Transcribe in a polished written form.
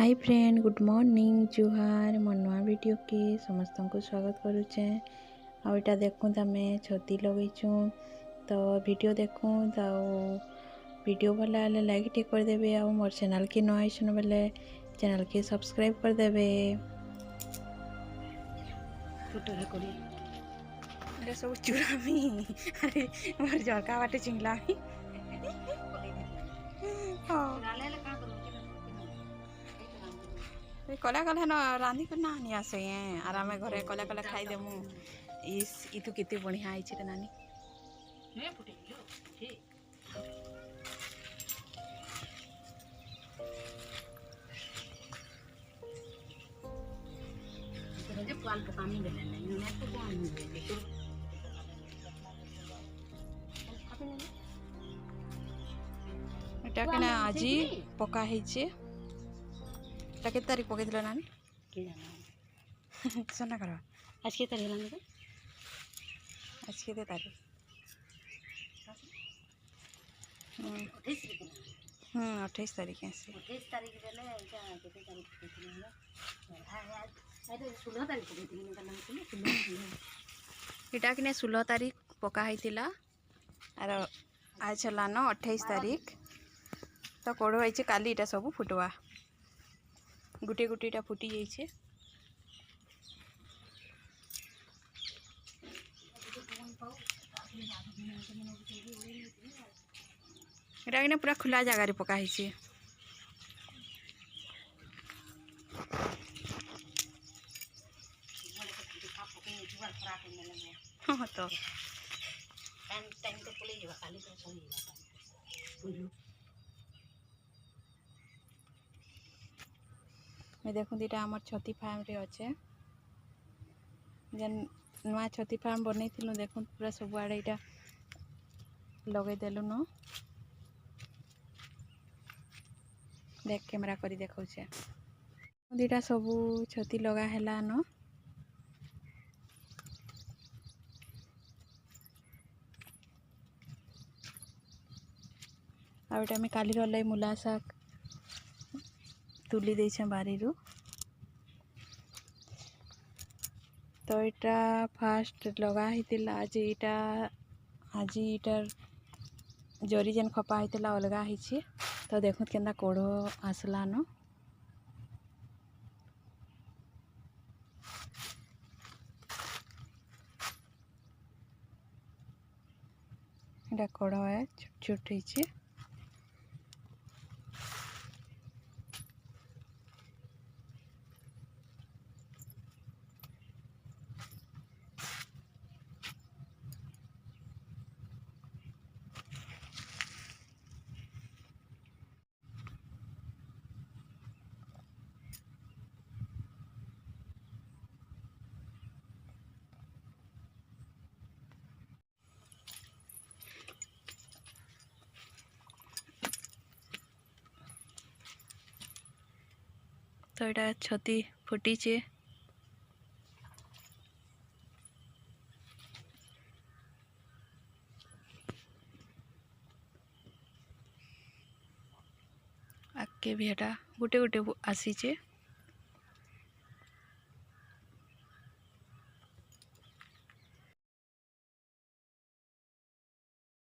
Hi friend good morning जुहार मो नुआ video के समस्त को स्वागत करुचे। आटा देखूँ आम छती लगेचु तो वीडियो देखूँ तो वीडियो भल लगे लाइक टे करदे आ मोर चैनल के न आइसन बेले चैनल के सब्सक्राइब करदे। सब चुरामी अरे मोर झरका बाटे चिंगलामी कला कला न रांधि कर ना नहीं आसे आर आम घरे कला कला खाई देमु। इस इतु केते बढ़िया आइछ रे नानी। এটা কেন আজি পকা হয়েছে। এটা কেতে তারিখ পকাইছিল নানি কি জানো সোনা কর आज के तारीख लाने आज के तारीख 28 तारीख है 28 तारीख देले एटा केते तारीख पकाइছিল এটা 16 तारीख पकाइছিল এটা किने 16 तारीख पका होइतिला आर आज हलान 28 तारीख तो कोड़ होइछे काली इटा सब फुटवा गुटे गुटेटा फुटी जाइछे। এটা কিনে पूरा खुला जगार पका होइछे। हाँ तो टाइम तो पले जाबा काली तो सही जाबा मैं देखूँ दीटा आमर छती फार्म रे अच्छे जेन नुआ छती फार्म बनई थिलु देखूँ पूरा सब आड़े इटा लगे देलु न देख कैमरा करी देखौछे दीटा सबू छती लगा हैला न आउटा में काली रलै मुला शाक तुली देछे बारी रु तो इटा फास्ट लगा हितिला आज इटार जरी जेन खपा हितिला अलगा हिची तो देखो केंदा कोड़ो आसला न इटा कोड़ो है छोट छोट हिची। तो यहाँ छती फुटीचे आगे भी एटा गुटे गुटे आसीचे।